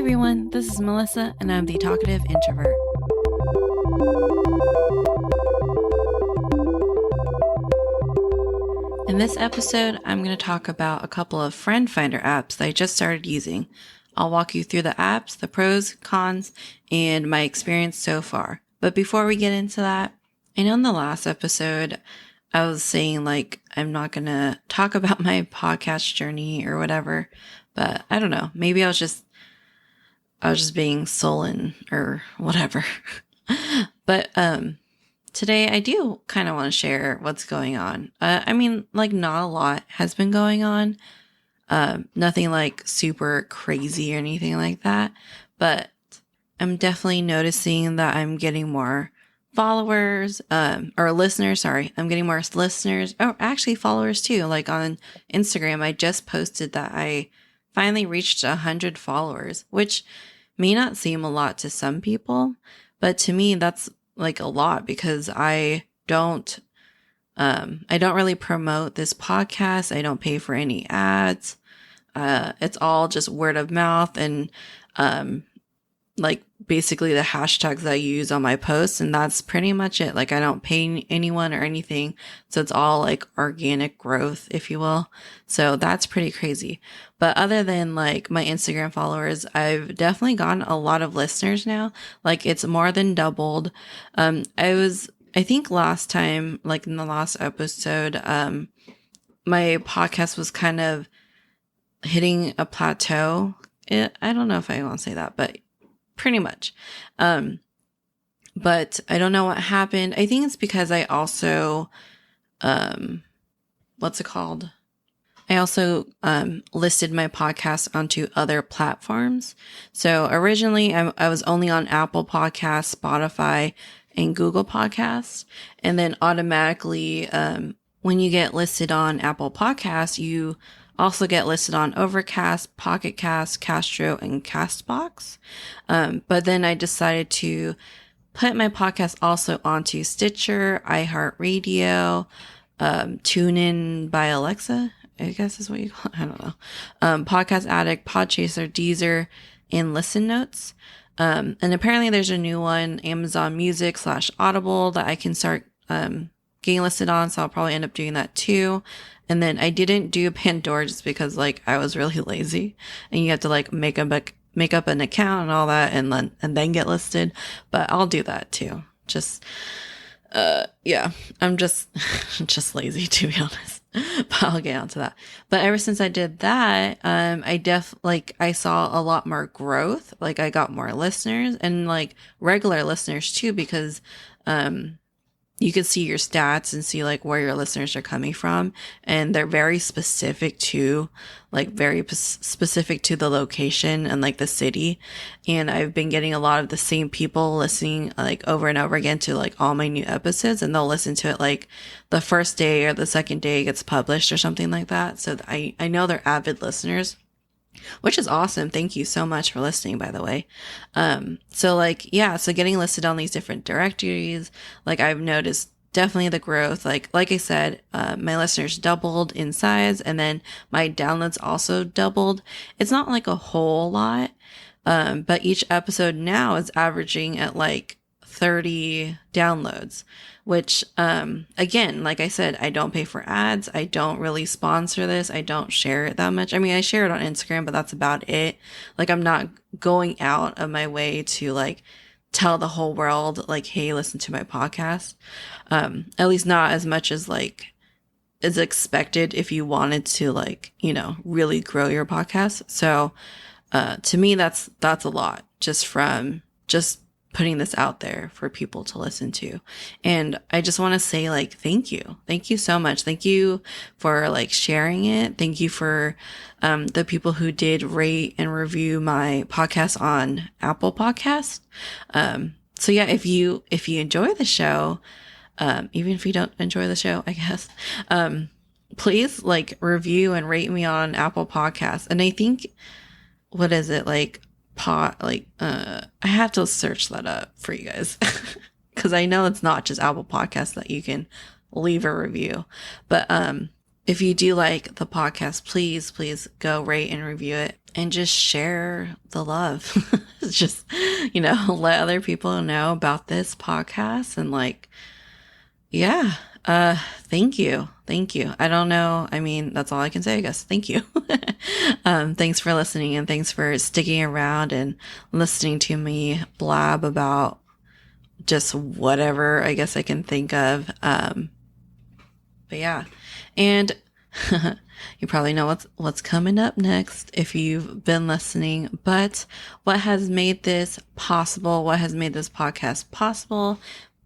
everyone, this is Melissa, and I'm the talkative introvert. In this episode, I'm going to talk about a couple of friend finder apps that I just started using. I'll walk you through the apps, the pros, cons, and my experience so far. But before we get into that, I know in the last episode, I was saying I'm not going to talk about my podcast journey or whatever, but I don't know. Maybe I was just being sullen or whatever. But today I do kind of want to share what's going on. Not a lot has been going on. Nothing super crazy or anything like that. But I'm definitely noticing that I'm getting more followers, or listeners. Sorry, I'm getting more listeners. Oh, actually followers too. On Instagram, I just posted that I finally reached 100 followers, which may not seem a lot to some people, but to me, that's a lot because I don't really promote this podcast. I don't pay for any ads. It's all just word of mouth and, basically the hashtags that I use on my posts. And that's pretty much it. I don't pay anyone or anything. So it's all organic growth, if you will. So that's pretty crazy. But other than my Instagram followers, I've definitely gotten a lot of listeners now. It's more than doubled. I think last time, in the last episode, my podcast was kind of hitting a plateau. I don't know if I want to say that, but pretty much. But I don't know what happened. I think it's because I also, what's it called? I also listed my podcast onto other platforms. So originally I was only on Apple Podcasts, Spotify, and Google Podcasts. And then automatically, when you get listed on Apple Podcasts, you also get listed on Overcast, Pocket Cast, Castro, and Castbox. But then I decided to put my podcast also onto Stitcher, iHeartRadio, TuneIn by Alexa, I guess is what you call it. I don't know. Podcast Addict, Podchaser, Deezer, and Listen Notes. And apparently there's a new one, Amazon Music / Audible, that I can start getting listed on. So I'll probably end up doing that too. And then I didn't do Pandora just because I was really lazy and you have to make up an account and all that and then get listed. But I'll do that too. Just, yeah, I'm just lazy to be honest, but I'll get onto that. But ever since I did that, I saw a lot more growth. I got more listeners and regular listeners too, because, you can see your stats and see where your listeners are coming from. And they're very specific to specific to the location and the city. And I've been getting a lot of the same people listening over and over again to all my new episodes. And they'll listen to it the first day or the second day it gets published or something like that. So I know they're avid listeners, which is awesome. Thank you so much for listening, by the way. So getting listed on these different directories, I've noticed definitely the growth. Like I said, my listeners doubled in size and then my downloads also doubled. It's not a whole lot. But each episode now is averaging at 30 downloads, which, again, like I said, I don't pay for ads. I don't really sponsor this. I don't share it that much. I share it on Instagram, but that's about it. I'm not going out of my way to tell the whole world, hey, listen to my podcast. At least not as much as is expected if you wanted to really grow your podcast. So, to me, that's a lot just putting this out there for people to listen to. And I just want to say thank you. Thank you so much. Thank you for sharing it. Thank you for, the people who did rate and review my podcast on Apple Podcast. So yeah, if you enjoy the show, even if you don't enjoy the show, I guess, please review and rate me on Apple Podcasts. And I think, what is it? I have to search that up for you guys because I know it's not just Apple Podcasts that you can leave a review, but if you do like the podcast, please, please go rate and review it and just share the love. Just, let other people know about this podcast and yeah. Thank you. Thank you. I don't know. I mean, that's all I can say, I guess. Thank you. Thanks for listening and thanks for sticking around and listening to me blab about just whatever I guess I can think of. But yeah. And you probably know what's coming up next if you've been listening. But what has made this possible, what has made this podcast possible,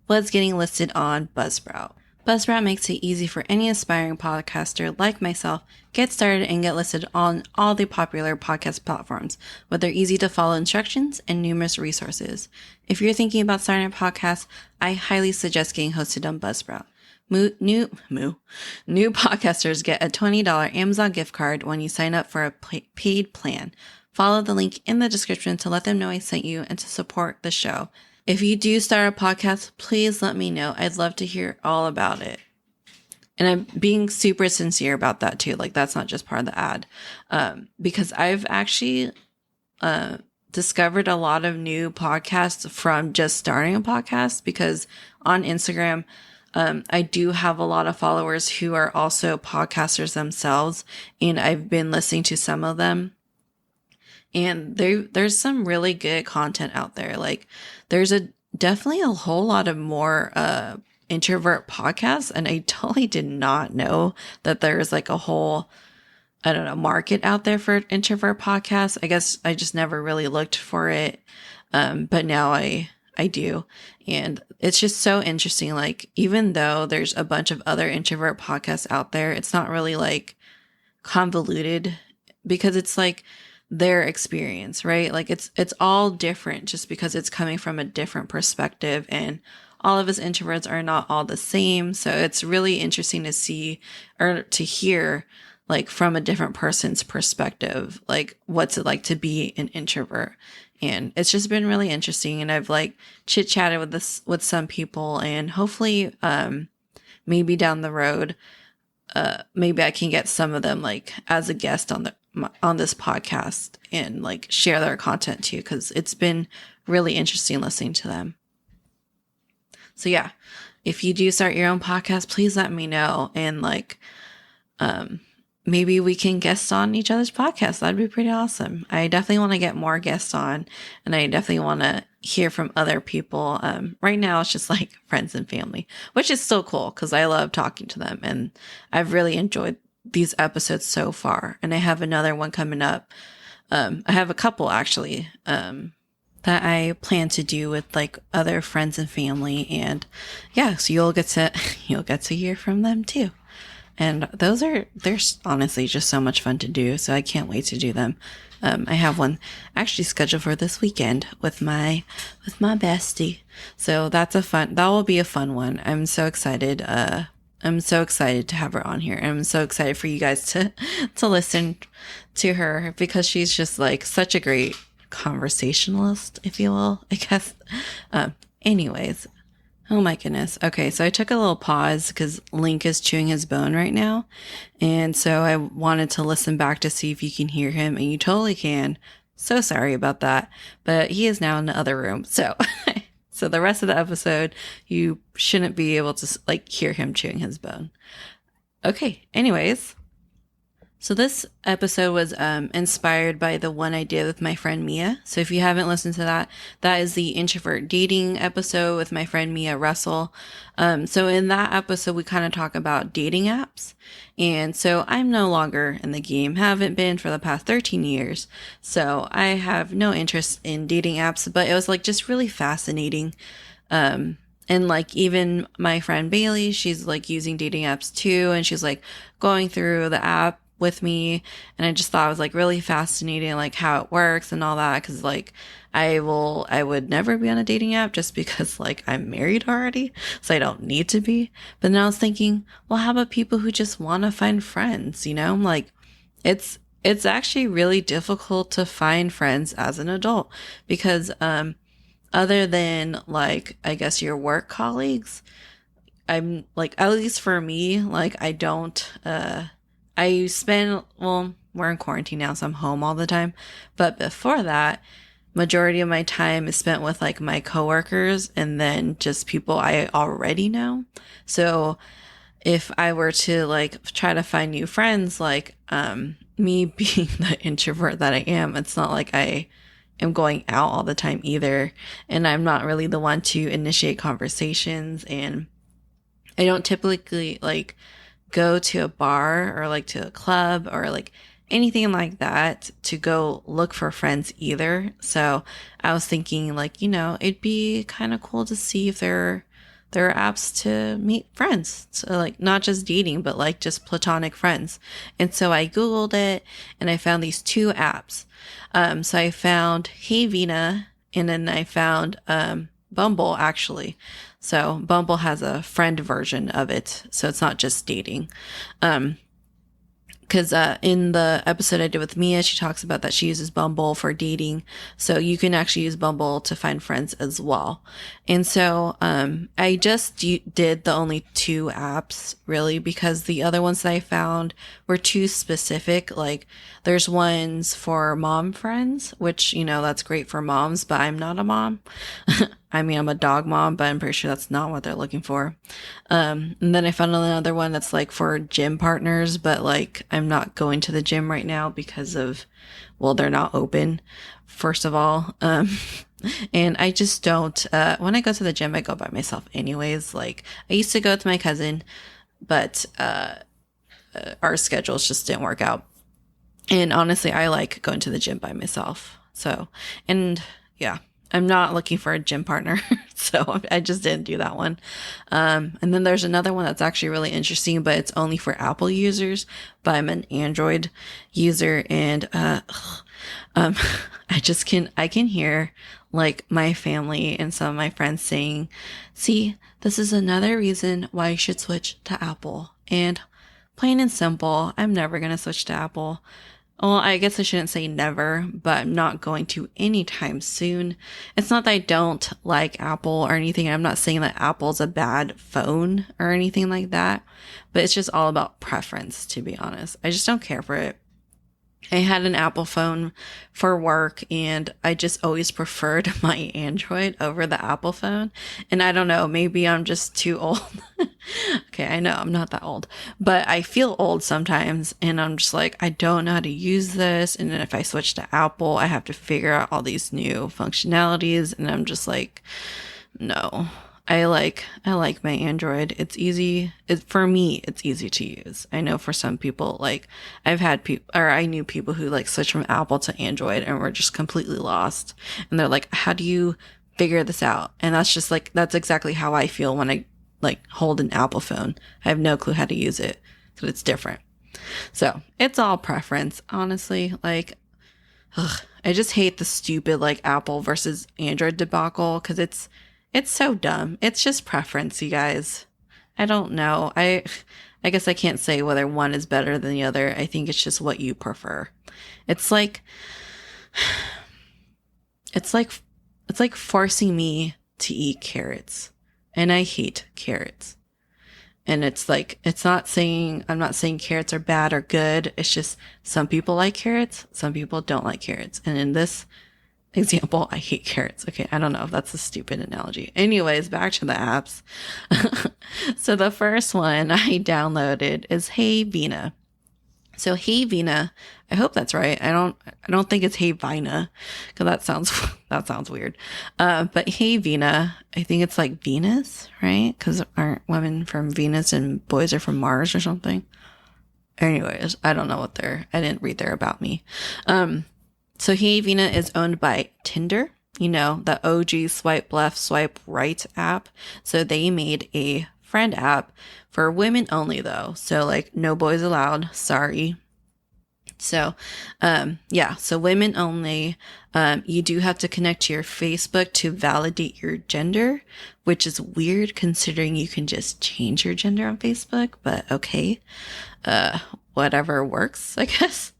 was getting listed on Buzzsprout. Buzzsprout makes it easy for any aspiring podcaster like myself get started and get listed on all the popular podcast platforms with their easy to follow instructions and numerous resources. If you're thinking about starting a podcast, I highly suggest getting hosted on Buzzsprout. New podcasters get a $20 Amazon gift card when you sign up for a paid plan. Follow the link in the description to let them know I sent you and to support the show. If you do start a podcast, please let me know. I'd love to hear all about it. And I'm being super sincere about that too. That's not just part of the ad. Because I've actually discovered a lot of new podcasts from just starting a podcast, because on Instagram, I do have a lot of followers who are also podcasters themselves, and I've been listening to some of them. And there's some really good content out there. There's definitely a whole lot of more introvert podcasts, and I totally did not know that there's a whole, I don't know, market out there for introvert podcasts. I guess I just never really looked for it, but now I do, and it's just so interesting. Even though there's a bunch of other introvert podcasts out there, it's not really convoluted, because it's their experience, right? It's all different just because it's coming from a different perspective, and all of us introverts are not all the same. So it's really interesting to see or to hear from a different person's perspective, what's it like to be an introvert. And it's just been really interesting. And I've chit chatted with some people, and hopefully, maybe down the road, maybe I can get some of them as a guest on this podcast and share their content too, because it's been really interesting listening to them. So yeah, if you do start your own podcast, please let me know, and maybe we can guest on each other's podcasts. That'd be pretty awesome. I definitely want to get more guests on, and I definitely want to hear from other people. Right now it's just friends and family, which is so cool because I love talking to them, and I've really enjoyed these episodes so far. And I have another one coming up. I have a couple actually, that I plan to do with other friends and family. And yeah, so you'll get to hear from them too. And they're honestly just so much fun to do. So I can't wait to do them. I have one actually scheduled for this weekend with my bestie. So that will be a fun one. I'm so excited. I'm so excited to have her on here. And I'm so excited for you guys to listen to her, because she's just such a great conversationalist, if you will, I guess. Anyways, oh my goodness. Okay, so I took a little pause because Link is chewing his bone right now. And so I wanted to listen back to see if you can hear him, and you totally can. So sorry about that. But he is now in the other room. So so the rest of the episode, you shouldn't be able to hear him chewing his bone. Okay, anyways. So this episode was inspired by the one I did with my friend Mia. So if you haven't listened to that, that is the introvert dating episode with my friend Mia Russell. So in that episode, we kind of talk about dating apps. And so I'm no longer in the game, haven't been for the past 13 years. So I have no interest in dating apps, but it was just really fascinating. And even my friend Bailey, she's using dating apps too. And she's going through the app with me, and I just thought it was really fascinating how it works and all that, because I would never be on a dating app just because I'm married already, so I don't need to be. But then I was thinking, well, how about people who just want to find friends? It's actually really difficult to find friends as an adult, because other than I guess your work colleagues, I'm like, at least for me, like I don't, I spend, well, we're in quarantine now, so I'm home all the time. But before that, majority of my time is spent with like my coworkers and then just people I already know. So if I were to like try to find new friends, like, me being the introvert that I am, it's not like I am going out all the time either. And I'm not really the one to initiate conversations. And I don't typically like go to a bar or like to a club or like anything like that to go look for friends either. So I was thinking like, it'd be kind of cool to see if there are apps to meet friends. So like not just dating, but like just platonic friends. And so I Googled it and I found these two apps. So I found Hey Vina and then I found, Bumble actually. So Bumble has a friend version of it. So it's not just dating. Because in the episode I did with Mia, she talks about that she uses Bumble for dating. So you can actually use Bumble to find friends as well. And so I just did the only two apps really because the other ones that I found were too specific. Like there's ones for mom friends, which, that's great for moms, but I'm not a mom. I mean, I'm a dog mom, but I'm pretty sure that's not what they're looking for. And then I found another one that's like for gym partners, but like I'm not going to the gym right now because of, well, they're not open, first of all. And I just don't, when I go to the gym, I go by myself anyways. Like I used to go with my cousin, but, our schedules just didn't work out. And honestly, I like going to the gym by myself. So, and yeah. I'm not looking for a gym partner, so I just didn't do that one. And then there's another one that's actually really interesting, but it's only for Apple users, but I'm an Android user and, I can hear like my family and some of my friends saying, see, this is another reason why you should switch to Apple. And plain and simple, I'm never going to switch to Apple. Well, I guess I shouldn't say never, but I'm not going to anytime soon. It's not that I don't like Apple or anything. I'm not saying that Apple's a bad phone or anything like that, but it's just all about preference, to be honest. I just don't care for it. I had an Apple phone for work and I just always preferred my Android over the Apple phone. And I don't know, maybe I'm just too old. Okay, I know I'm not that old, but I feel old sometimes and I'm just like, I don't know how to use this. And then if I switch to Apple, I have to figure out all these new functionalities. And I'm just like, no. I like my Android. It's easy. For me, it's easy to use. I know for some people, like I've had people, or I knew people who like switched from Apple to Android and were just completely lost. And they're like, how do you figure this out? And that's just like, that's exactly how I feel when I like hold an Apple phone. I have no clue how to use it because it's different. So it's all preference, honestly. Like, I just hate the stupid like Apple versus Android debacle because it's so dumb. It's just preference, you guys. I don't know. I guess I can't say whether one is better than the other. I think it's just what you prefer. It's like forcing me to eat carrots. And I hate carrots. And it's like, I'm not saying carrots are bad or good. It's just some people like carrots, some people don't like carrots. And in this example, I hate carrots. Okay, I don't know if that's a stupid analogy. Anyways, back to the apps. So the first one I downloaded is Hey Vina. So Hey Vina, I hope that's right. I don't think it's Hey Vina because that sounds weird. But Hey Vina, I think it's like Venus, right? Because aren't women from Venus and boys are from Mars or something? Anyways, I don't know I didn't read their about me. So Hey Vina is owned by Tinder, the OG swipe left, swipe right app. So they made a friend app for women only though. So like no boys allowed. Sorry. So, so women only. You do have to connect to your Facebook to validate your gender, which is weird considering you can just change your gender on Facebook, but okay. Whatever works, I guess.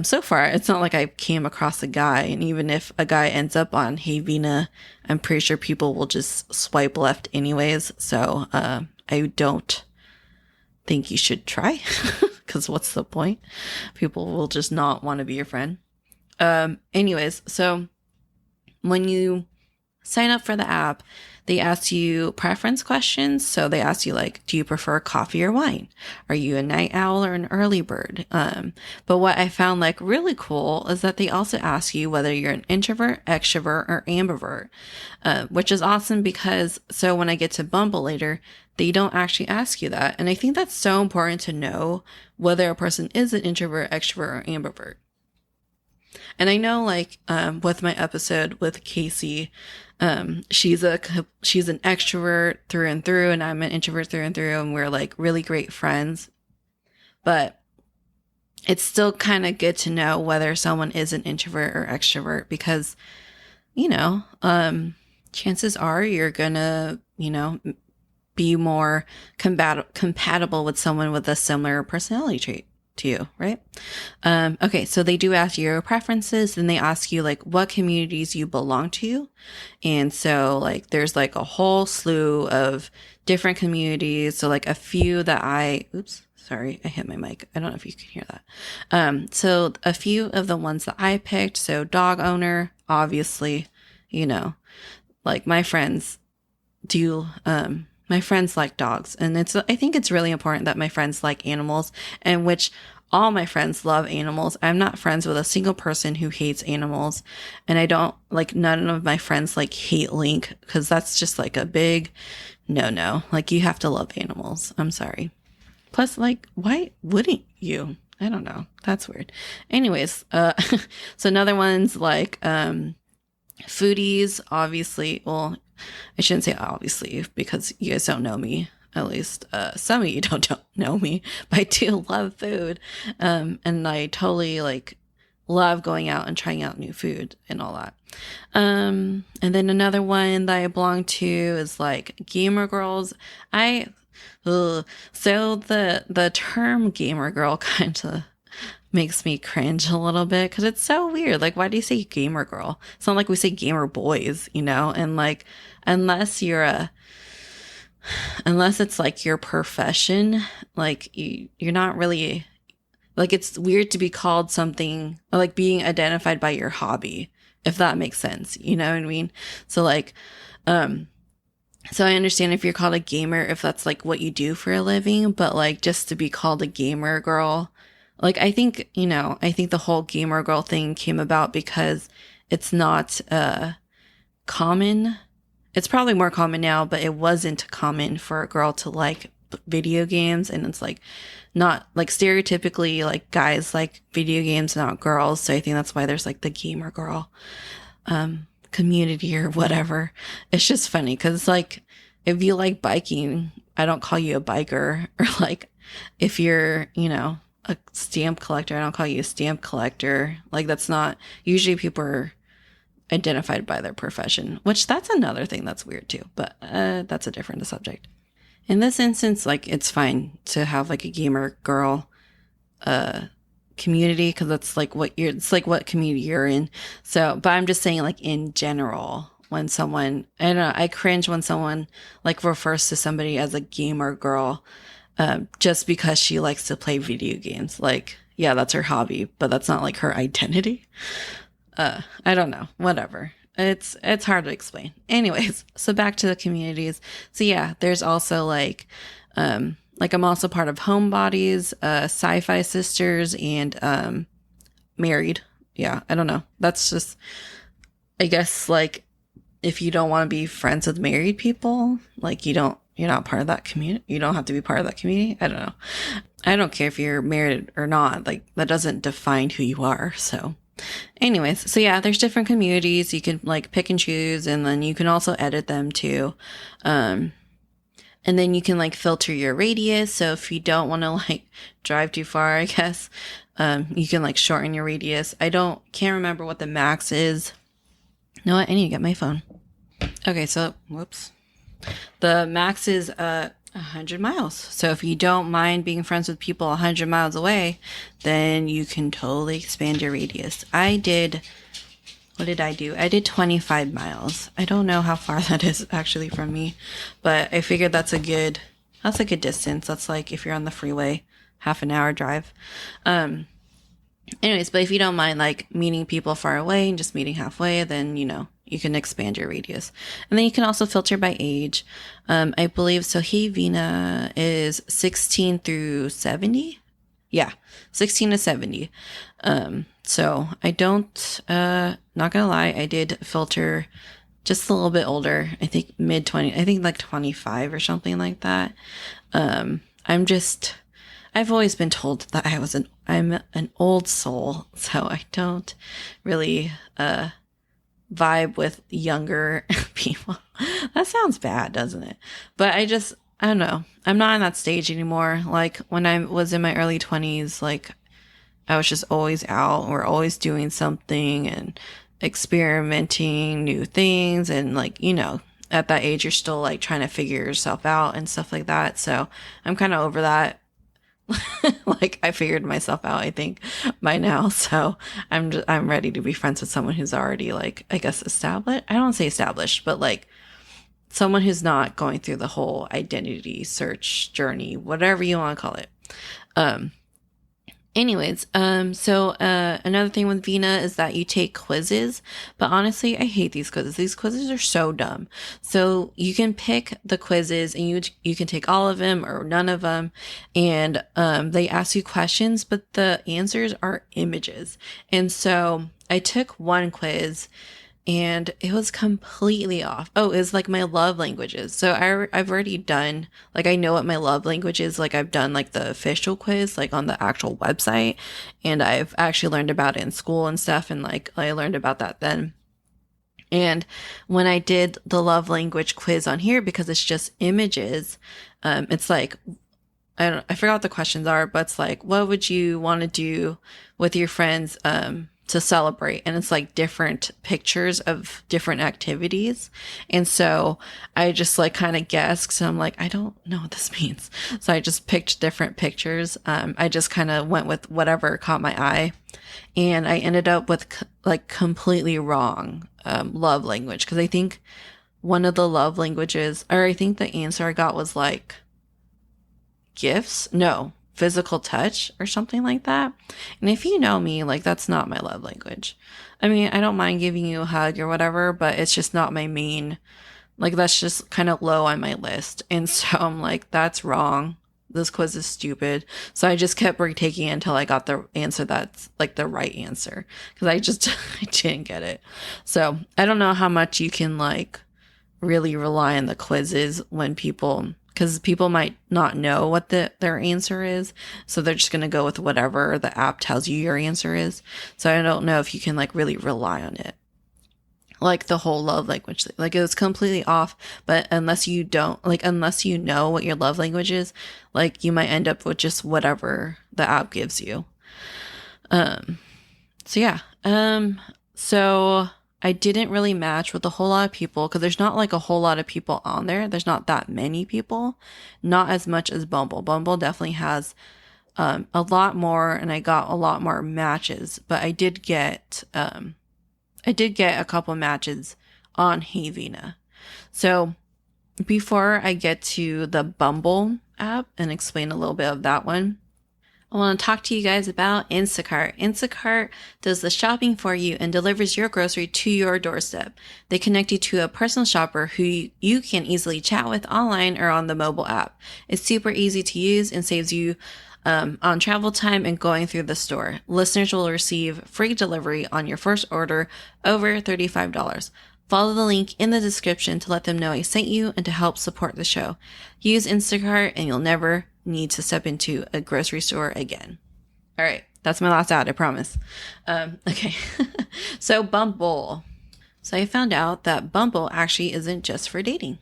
So far, it's not like I came across a guy, and even if a guy ends up on Hey Vina, I'm pretty sure people will just swipe left anyways. So, I I don't think you should try, because what's the point? People will just not want to be your friend. Anyways, so when you sign up for the app, they ask you preference questions. So they ask you like, do you prefer coffee or wine? Are you a night owl or an early bird? But what I found like really cool is that they also ask you whether you're an introvert, extrovert, or ambivert, which is awesome because so when I get to Bumble later, they don't actually ask you that. And I think that's so important to know whether a person is an introvert, extrovert, or ambivert. And I know like, with my episode with Casey, she's an extrovert through and through, and I'm an introvert through and through, and we're like really great friends. But it's still kind of good to know whether someone is an introvert or extrovert because, chances are you're gonna, be more compatible with someone with a similar personality trait to you, right? Okay, so they do ask your preferences, and they ask you like what communities you belong to. And so like there's like a whole slew of different communities. So like a few that oops, sorry, I hit my mic. I don't know if you can hear that. So a few of the ones that I picked, so dog owner, obviously, like my friends like dogs, and I think it's really important that my friends like animals, and which all my friends love animals. I'm not friends with a single person who hates animals, and I don't like none of my friends like hate Link because that's just like a big no. Like you have to love animals. I'm sorry. Plus, like, why wouldn't you? I don't know. That's weird. Anyways, so another one's like foodies, obviously. Well, I shouldn't say obviously because you guys don't know me. At least some of you don't know me, but I do love food. And I totally like love going out and trying out new food and all that. And then another one that I belong to is like gamer girls. So the term gamer girl kind of makes me cringe a little bit because it's so weird. Like, why do you say gamer girl? It's not like we say gamer boys, and like, unless it's like your profession, like you're not really like, it's weird to be called something or like being identified by your hobby, if that makes sense. You know what I mean? So like, so I understand if you're called a gamer, if that's like what you do for a living, but like just to be called a gamer girl, like I think the whole gamer girl thing came about because it's not common. It's probably more common now, but it wasn't common for a girl to like video games. And it's like not like stereotypically like guys like video games, not girls. So I think that's why there's like the gamer girl community or whatever. It's just funny because it's like if you like biking, I don't call you a biker, or like if you're, a stamp collector, I don't call you a stamp collector. Like that's not usually people are identified by their profession, which that's another thing that's weird too, but that's a different subject. In this instance, like it's fine to have like a gamer girl community because that's like it's like what community you're in. So, but I'm just saying like in general, when someone, I don't know, I cringe when someone like refers to somebody as a gamer girl just because she likes to play video games. Like, yeah, that's her hobby, but that's not like her identity. I don't know, whatever. It's hard to explain. Anyways, so back to the communities. So yeah, there's also like I'm also part of Homebodies, Sci-Fi Sisters, and Married. Yeah, I don't know. That's just, I guess, like if you don't want to be friends with married people, like you're not part of that community. You don't have to be part of that community. I don't know. I don't care if you're married or not. Like that doesn't define who you are. So anyways, so yeah, there's different communities. You can like pick and choose, and then you can also edit them too. And then you can like filter your radius. So if you don't want to like drive too far, I guess, you can like shorten your radius. Can't remember what the max is. You know what? I need to get my phone. Okay. So whoops. The max is 100 miles. So if you don't mind being friends with people 100 miles away, then you can totally expand your radius. What did I do? I did 25 miles. I don't know how far that is actually from me, but I figured that's a good That's a good distance. That's like if you're on the freeway, half an hour drive. Anyways, but if you don't mind like meeting people far away and just meeting halfway, then you can expand your radius. And then you can also filter by age. I believe so. Hey Vina is 16 through 70. Yeah, 16 to 70. So I don't, not gonna lie, I did filter just a little bit older. I think mid 20, I think like 25 or something like that. I've always been told that I'm an old soul, so I don't really, vibe with younger people. That sounds bad, doesn't it? But I don't know. I'm not in that stage anymore. Like when I was in my early 20s, like I was just always out or always doing something and experimenting new things. And like, at that age, you're still like trying to figure yourself out and stuff like that. So I'm kind of over that. Like I figured myself out, I think by now. So I'm ready to be friends with someone who's already like, I guess established. I don't want to say established, but like someone who's not going through the whole identity search journey, whatever you want to call it. So another thing with Vina is that you take quizzes, but honestly, I hate these quizzes. These quizzes are so dumb. So you can pick the quizzes and you can take all of them or none of them. And, they ask you questions, but the answers are images. And so I took one quiz and it was completely off. Oh, it's like my love languages. So I've already done, like, I know what my love language is. Like I've done like the official quiz, like on the actual website, and I've actually learned about it in school and stuff. And like, I learned about that then. And when I did the love language quiz on here, because it's just images, it's like, I forgot what the questions are, but it's like, what would you want to do with your friends, to celebrate? And it's like different pictures of different activities. And so I just like kind of guessed. So I'm like, I don't know what this means. So I just picked different pictures. I just kind of went with whatever caught my eye. And I ended up with like completely wrong, love language. Cause I think one of the love languages, or I think the answer I got was like gifts. No, physical touch or something like that. And if you know me, like that's not my love language. I mean, I don't mind giving you a hug or whatever, but it's just not my main, like that's just kind of low on my list. And so I'm like, that's wrong. This quiz is stupid. So I just kept retaking it until I got the answer that's like the right answer. Cause I didn't get it. So I don't know how much you can like really rely on the quizzes when because people might not know what their answer is. So they're just going to go with whatever the app tells you your answer is. So I don't know if you can like really rely on it. Like the whole love language thing. Like it was completely off, but unless you know what your love language is, like you might end up with just whatever the app gives you. So I didn't really match with a whole lot of people because there's not like a whole lot of people on there. There's not that many people, not as much as Bumble. Bumble definitely has a lot more, and I got a lot more matches. But I did get a couple matches on Hey Vina. So before I get to the Bumble app and explain a little bit of that one, I want to talk to you guys about Instacart. Instacart does the shopping for you and delivers your grocery to your doorstep. They connect you to a personal shopper who you can easily chat with online or on the mobile app. It's super easy to use and saves you on travel time and going through the store. Listeners will receive free delivery on your first order over $35. Follow the link in the description to let them know I sent you and to help support the show. Use Instacart and you'll never need to step into a grocery store again. All right, that's my last ad, I promise. Okay, so Bumble. So I found out that Bumble actually isn't just for dating.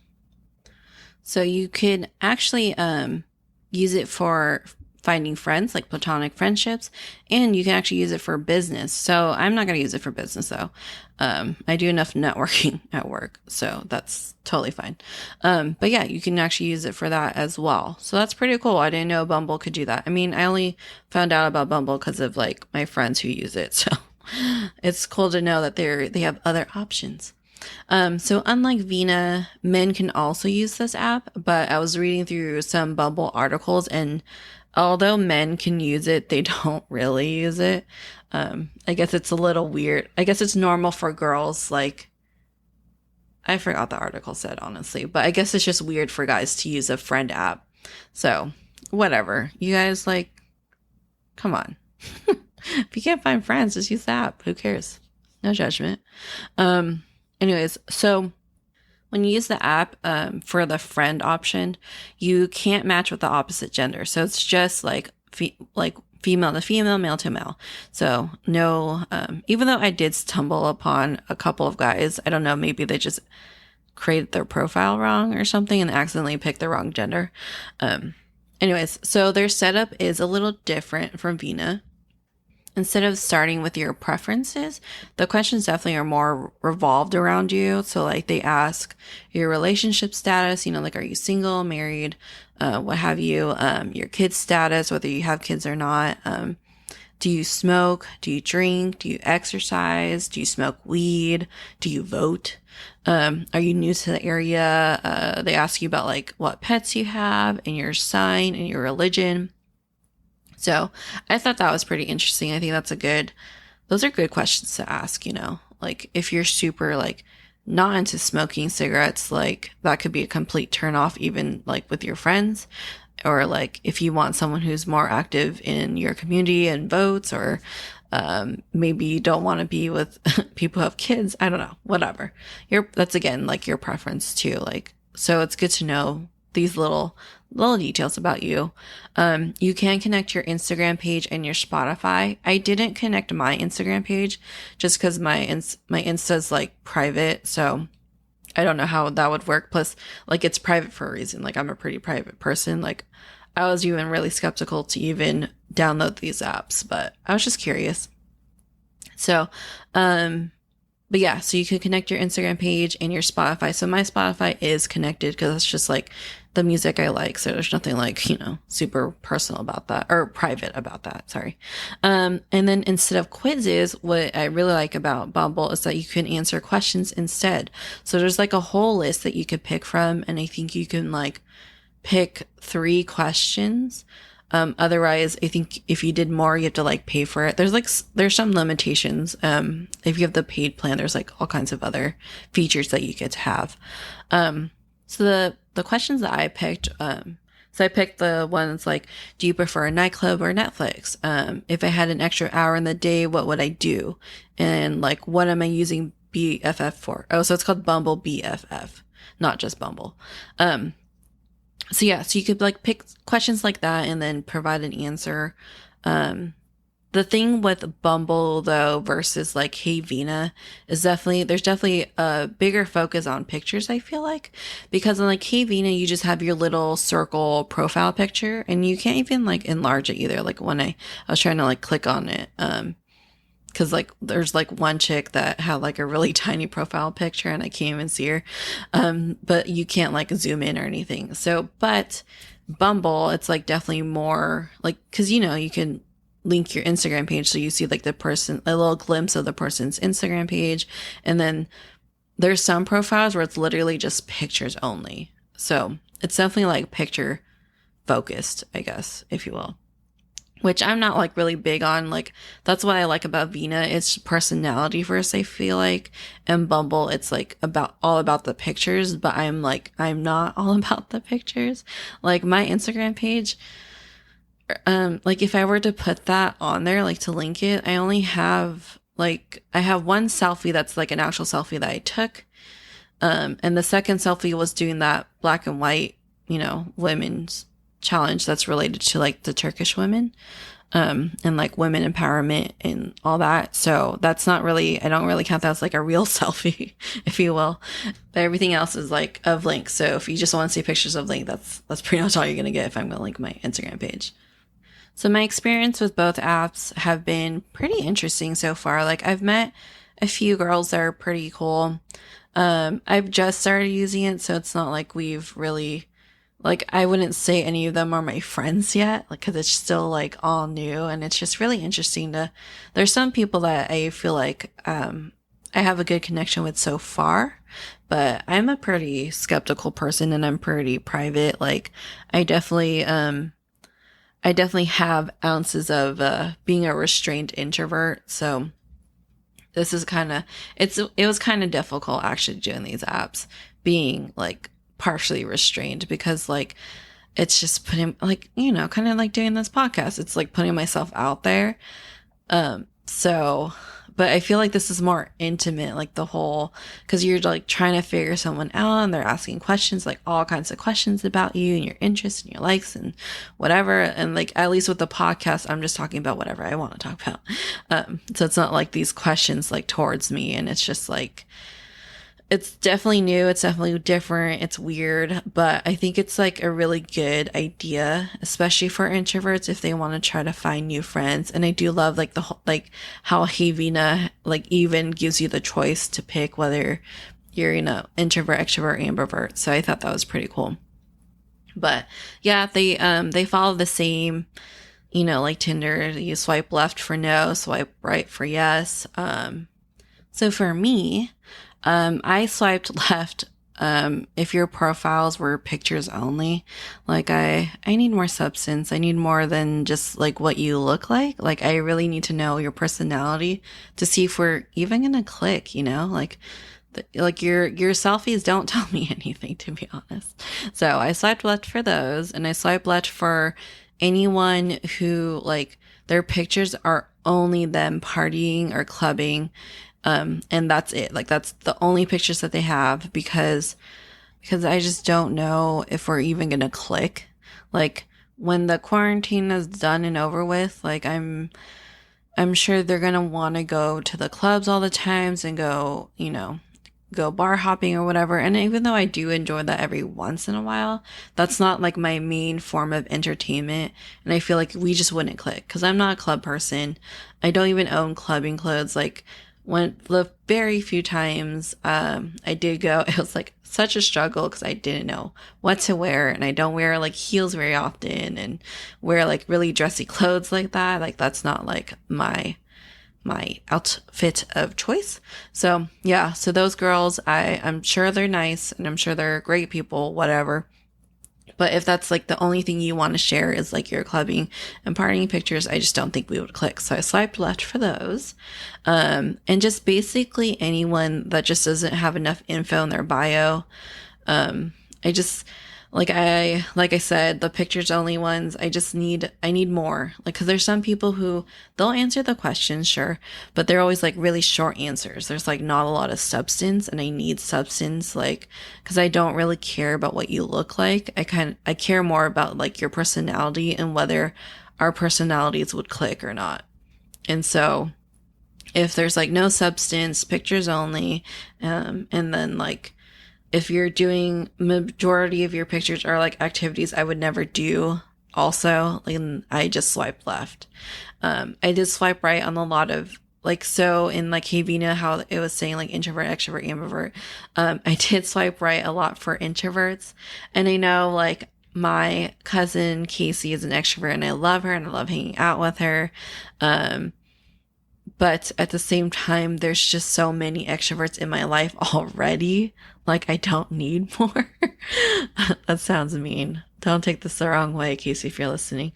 So you could actually use it for finding friends, like platonic friendships, and you can actually use it for business. So I'm not going to use it for business though. I do enough networking at work, so that's totally fine. But yeah, you can actually use it for that as well. So that's pretty cool. I didn't know Bumble could do that. I mean, I only found out about Bumble because of like my friends who use it. So it's cool to know that they have other options. So unlike Vina, men can also use this app, but I was reading through some Bumble articles, and although men can use it, they don't really use it. I guess it's a little weird. I guess it's normal for girls, like, I forgot the article said, honestly, but I guess it's just weird for guys to use a friend app. So, whatever. You guys, like, come on. If you can't find friends, just use the app. Who cares? No judgment. Anyways, so when you use the app for the friend option, you can't match with the opposite gender. So it's just like female to female, male to male. So no, even though I did stumble upon a couple of guys, I don't know, maybe they just created their profile wrong or something and accidentally picked the wrong gender. Anyways, so their setup is a little different from Vina. Instead of starting with your preferences, the questions definitely are more revolved around you. So like they ask your relationship status, like, are you single, married, what have you, your kids status, whether you have kids or not. Do you smoke? Do you drink? Do you exercise? Do you smoke weed? Do you vote? Are you new to the area? They ask you about like what pets you have and your sign and your religion. So I thought that was pretty interesting. I think those are good questions to ask, like if you're super like not into smoking cigarettes, like that could be a complete turn off, even like with your friends, or like if you want someone who's more active in your community and votes, or maybe you don't want to be with people who have kids. I don't know, whatever. That's again, like your preference too. Like, so it's good to know these little details about you. You can connect your Instagram page and your Spotify. I didn't connect my Instagram page just because my Insta's like private, so I don't know how that would work. Plus, like, it's private for a reason. Like, I'm a pretty private person. Like, I was even really skeptical to even download these apps, but I was just curious. So, but yeah, so you can connect your Instagram page and your Spotify. So my Spotify is connected because it's just like the music I like. So there's nothing like, super personal about that, or private about that. Sorry. And then instead of quizzes, what I really like about Bumble is that you can answer questions instead. So there's like a whole list that you could pick from. And I think you can like pick 3 questions. Otherwise, I think if you did more, you have to like pay for it. There's some limitations. If you have the paid plan, there's like all kinds of other features that you get to have. So the questions that I picked, so I picked the ones like, do you prefer a nightclub or Netflix? If I had an extra hour in the day, what would I do? And like, what am I using BFF for? Oh, so it's called Bumble BFF, not just Bumble. So yeah, so you could like pick questions like that and then provide an answer. The thing with Bumble though versus like Hey Vina is there's definitely a bigger focus on pictures, I feel like, because on like Hey Vina you just have your little circle profile picture and you can't even like enlarge it either. Like when I was trying to like click on it, because like there's like one chick that had like a really tiny profile picture and I can't even see her. But you can't like zoom in or anything. So, but Bumble, it's like definitely more like, because you can link your Instagram page so you see like a little glimpse of the person's Instagram page. And then there's some profiles where it's literally just pictures only. So it's definitely like picture focused, I guess, if you will. Which I'm not like really big on. Like that's what I like about Vina. It's personality first, I feel like. And Bumble, it's like all about the pictures, but I'm not all about the pictures. Like my Instagram page, like if I were to put that on there, like to link it, I only have I have one selfie that's like an actual selfie that I took. And the second selfie was doing that black and white, women's challenge that's related to like the Turkish women, and like women empowerment and all that. So that's not really, I don't really count that as like a real selfie, if you will. But everything else is like of Link. So if you just want to see pictures of Link, that's pretty much all you're going to get if I'm going to link my Instagram page. So my experience with both apps have been pretty interesting so far. Like I've met a few girls that are pretty cool. I've just started using it, so it's not like we've really, like, I wouldn't say any of them are my friends yet, like, cause it's still like all new and it's just really interesting there's some people that I feel like, I have a good connection with so far, but I'm a pretty skeptical person and I'm pretty private. Like I definitely have ounces of being a restrained introvert. So this is kind of it was kind of difficult actually doing these apps, being like partially restrained because like it's just putting like kind of like doing this podcast. It's like putting myself out there. So, but I feel like this is more intimate, like the whole, cause you're like trying to figure someone out and they're asking questions, like all kinds of questions about you and your interests and your likes and whatever. And like, at least with the podcast, I'm just talking about whatever I want to talk about. So it's not like these questions like towards me, and it's just like, it's definitely new. It's definitely different. It's weird, but I think it's like a really good idea, especially for introverts if they want to try to find new friends. And I do love like the whole, like how Havina like even gives you the choice to pick whether you're, introvert, extrovert, ambivert. So I thought that was pretty cool. But yeah, they follow the same, like Tinder. You swipe left for no, swipe right for yes. So for me, I swiped left. If your profiles were pictures only, like I need more substance. I need more than just like what you look like. Like I really need to know your personality to see if we're even gonna click, like, like your selfies don't tell me anything, to be honest. So I swiped left for those, and I swiped left for anyone who like their pictures are only them partying or clubbing, and that's it. Like that's the only pictures that they have because I just don't know if we're even gonna click. Like when the quarantine is done and over with, like I'm sure they're gonna want to go to the clubs all the times and go, go bar hopping or whatever. And even though I do enjoy that every once in a while, that's not like my main form of entertainment. And I feel like we just wouldn't click because I'm not a club person. I don't even own clubbing clothes. Like when the very few times I did go, it was like such a struggle because I didn't know what to wear, and I don't wear like heels very often and wear like really dressy clothes like that. Like that's not like my outfit of choice. So yeah, so those girls, I'm sure they're nice and I'm sure they're great people, whatever. But if that's like the only thing you want to share is like your clubbing and partying pictures, I just don't think we would click. So I swiped left for those. And just basically anyone that just doesn't have enough info in their bio. I just, like I said, the pictures only ones, I need more. Like, cause there's some people who they'll answer the questions, sure, but they're always like really short answers. There's like not a lot of substance, and I need substance, like, cause I don't really care about what you look like. I care more about like your personality and whether our personalities would click or not. And so if there's like no substance, pictures only, and then like, if you're doing majority of your pictures are like activities I would never do also, like I just swipe left. I did swipe right on a lot of like, so in like Havina, how it was saying like introvert, extrovert, ambivert. I did swipe right a lot for introverts. And I know like my cousin Casey is an extrovert and I love her and I love hanging out with her. But at the same time, there's just so many extroverts in my life already. Like, I don't need more. That sounds mean. Don't take this the wrong way, Casey, if you're listening.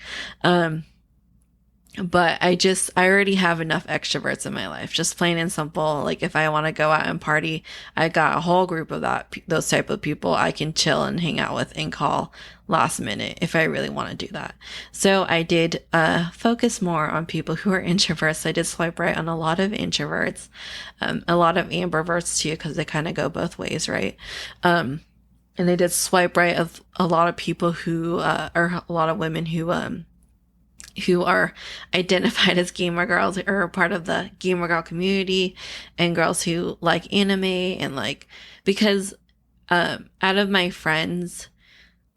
But I already have enough extroverts in my life, just plain and simple. Like if I want to go out and party, I got a whole group of those type of people I can chill and hang out with and call last minute if I really want to do that. So I did, focus more on people who are introverts. I did swipe right on a lot of introverts, a lot of ambiverts too, because they kind of go both ways, right? And I did swipe right of a lot of people who, or a lot of women who are identified as gamer girls or are part of the gamer girl community, and girls who like anime and like, because out of my friends,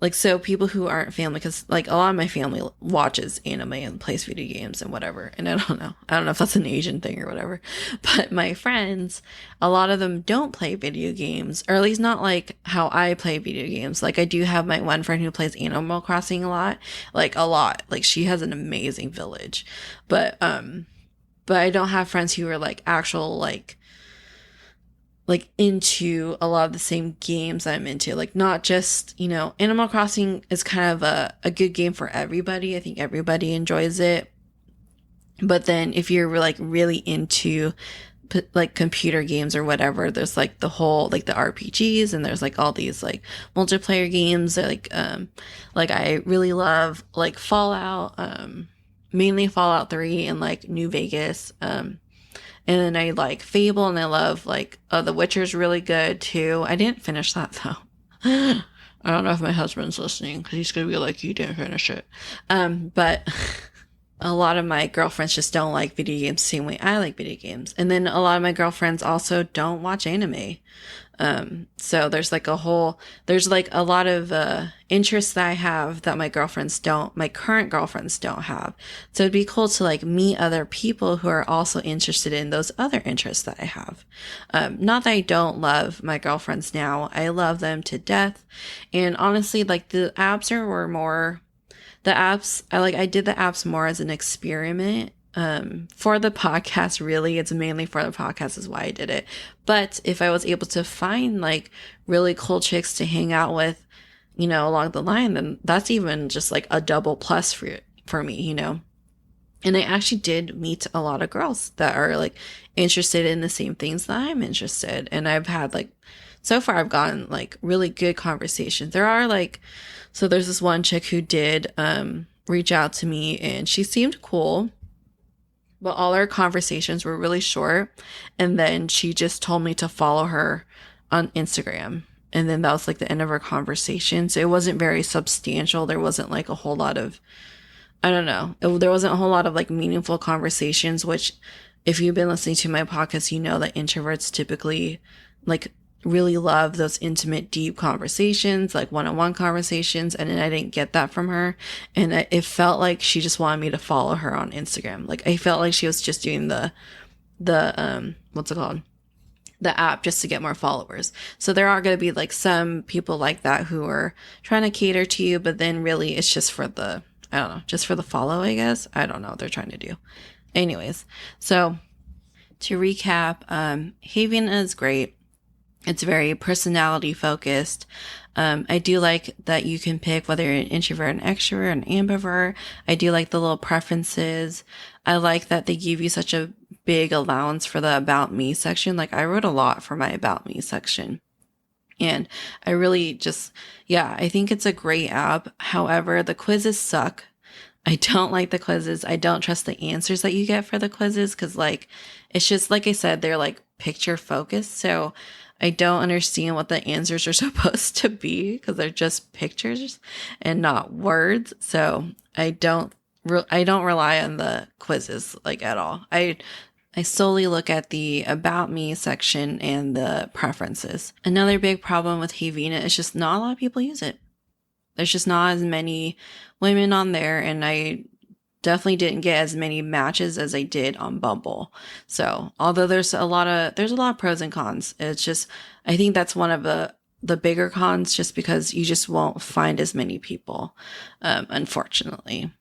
like, so people who aren't family, because like a lot of my family watches anime and plays video games and whatever, and I don't know if that's an Asian thing or whatever, but my friends, a lot of them don't play video games, or at least not like how I play video games. Like I do have my one friend who plays Animal Crossing a lot, like she has an amazing village, but I don't have friends who are like actual like like into a lot of the same games I'm into. Like not just, Animal Crossing is kind of a good game for everybody. I think everybody enjoys it. But then if you're like really into like computer games or whatever, there's like the whole like the RPGs, and there's like all these like multiplayer games that like I really love like Fallout, mainly Fallout 3 and like New Vegas. And then I like Fable, and I love like The Witcher's really good too. I didn't finish that though. I don't know if my husband's listening because he's gonna be like, "You didn't finish it." But a lot of my girlfriends just don't like video games the same way I like video games, and then a lot of my girlfriends also don't watch anime. So there's like a lot of interests that I have that my current girlfriends don't have. So it'd be cool to like meet other people who are also interested in those other interests that I have. Not that I don't love my girlfriends now. I love them to death. And honestly, like the apps I did the apps more as an experiment. For the podcast, really, it's mainly for the podcast is why I did it. But if I was able to find like really cool chicks to hang out with, along the line, then that's even just like a double plus for me. And I actually did meet a lot of girls that are like interested in the same things that I'm interested. And I've had like, so far I've gotten like really good conversations. So there's this one chick who did, reach out to me, and she seemed cool, but all our conversations were really short. And then she just told me to follow her on Instagram. And then that was like the end of our conversation. So it wasn't very substantial. There wasn't like a whole lot of, I don't know. There wasn't a whole lot of like meaningful conversations, which if you've been listening to my podcast, you know that introverts typically like really love those intimate, deep conversations, like one-on-one conversations. And then I didn't get that from her. And it felt like she just wanted me to follow her on Instagram. Like I felt like she was just doing the what's it called? The app just to get more followers. So there are going to be like some people like that who are trying to cater to you, but then really it's just for just for the follow, I guess. I don't know what they're trying to do. Anyways, so to recap, Haven is great. It's very personality focused. I do like that you can pick whether you're an introvert, an extrovert, an ambivert. I do like the little preferences. I like that they give you such a big allowance for the About Me section. Like I wrote a lot for my About Me section. And I really I think it's a great app. However, the quizzes suck. I don't like the quizzes. I don't trust the answers that you get for the quizzes because like, it's just, like I said, they're like picture focused. So I don't understand what the answers are supposed to be because they're just pictures and not words. So I don't rely on the quizzes like at all. I solely look at the About Me section and the preferences. Another big problem with Havena is just not a lot of people use it. There's just not as many women on there, and I definitely didn't get as many matches as I did on Bumble. So although there's a lot of pros and cons, it's just, I think that's one of the bigger cons just because you just won't find as many people, unfortunately.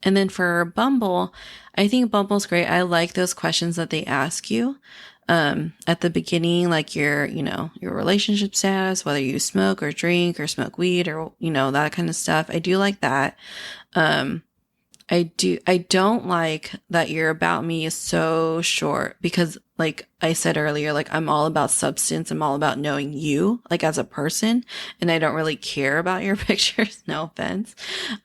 And then for Bumble, I think Bumble's great. I like those questions that they ask you at the beginning, like your relationship status, whether you smoke or drink or smoke weed or, that kind of stuff. I do like that. I don't like that your About Me is so short because like I said earlier, like I'm all about substance. I'm all about knowing you like as a person, and I don't really care about your pictures. No offense,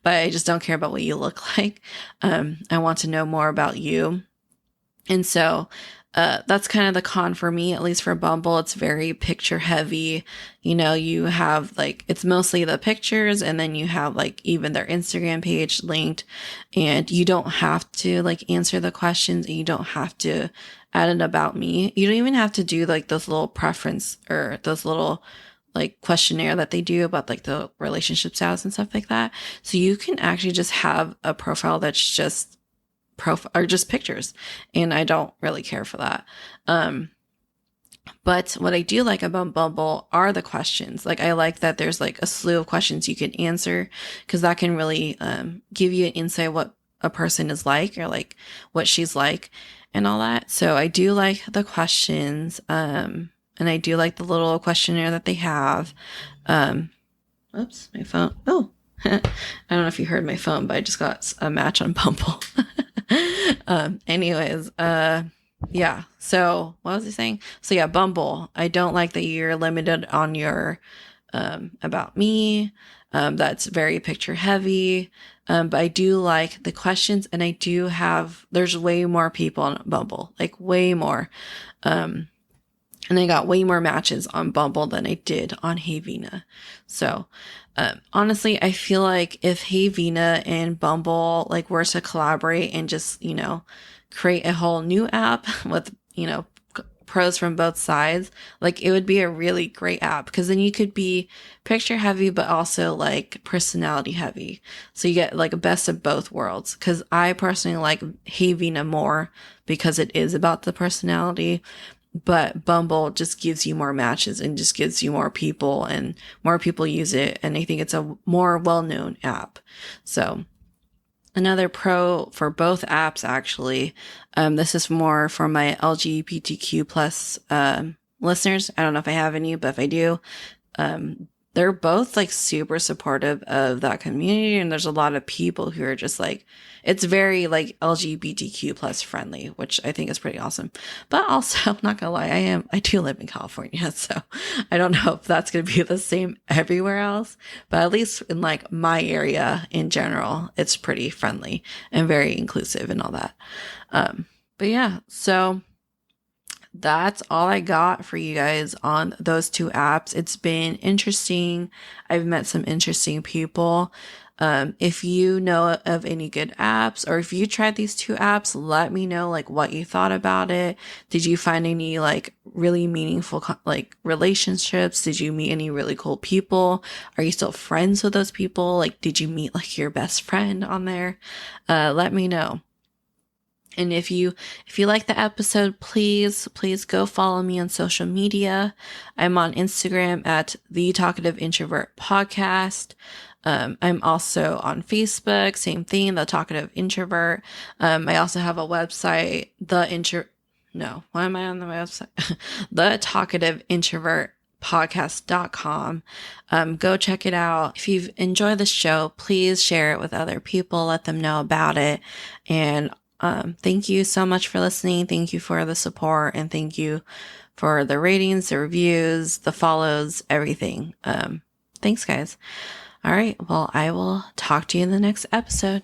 but I just don't care about what you look like. I want to know more about you. And so, that's kind of the con for me, at least for Bumble. It's very picture heavy. You have like, it's mostly the pictures, and then you have like even their Instagram page linked, and you don't have to like answer the questions, and you don't have to add an About Me. You don't even have to do like those little preference or those little like questionnaire that they do about like the relationship status and stuff like that. So you can actually just have a profile that's just or just pictures, and I don't really care for that. But what I do like about Bumble are the questions. Like I like that there's like a slew of questions you can answer because that can really give you an insight what a person is like or like what she's like and all that. So I do like the questions. And I do like the little questionnaire that they have. Oops, my phone. Oh, I don't know if you heard my phone, but I just got a match on Bumble. Anyways, yeah. So what was I saying? So yeah, Bumble. I don't like that you're limited on your about me. That's very picture heavy. But I do like the questions, and I do have, there's way more people on Bumble, like way more. And I got way more matches on Bumble than I did on Havina. So, honestly, I feel like if Havina and Bumble like were to collaborate and just, create a whole new app with, pros from both sides, like it would be a really great app, because then you could be picture heavy, but also like personality heavy. So you get like a best of both worlds. Cause I personally like Havina more because it is about the personality. But Bumble just gives you more matches and just gives you more people, and more people use it. And I think it's a more well-known app. So another pro for both apps, actually, this is more for my LGBTQ plus listeners. I don't know if I have any, but if I do, they're both like super supportive of that community. And there's a lot of people who are just like, it's very like LGBTQ plus friendly, which I think is pretty awesome. But also, I'm not gonna lie, I do live in California, so I don't know if that's gonna be the same everywhere else, but at least in like my area in general, it's pretty friendly and very inclusive and all that. But yeah, so that's all I got for you guys on those two apps. It's been interesting. I've met some interesting people. If you know of any good apps, or if you tried these two apps, let me know like what you thought about it. Did you find any like really meaningful like relationships? Did you meet any really cool people? Are you still friends with those people? Like, did you meet like your best friend on there? Let me know. And if you like the episode, please go follow me on social media. I'm on Instagram at The Talkative Introvert Podcast. I'm also on Facebook, same thing, The Talkative Introvert. I also have a website, why am I on the website? The Talkative Introvert podcast.com. Go check it out. If you've enjoyed the show, please share it with other people, let them know about it. And thank you so much for listening. Thank you for the support, and thank you for the ratings, the reviews, the follows, everything. Thanks, guys. All right. Well, I will talk to you in the next episode.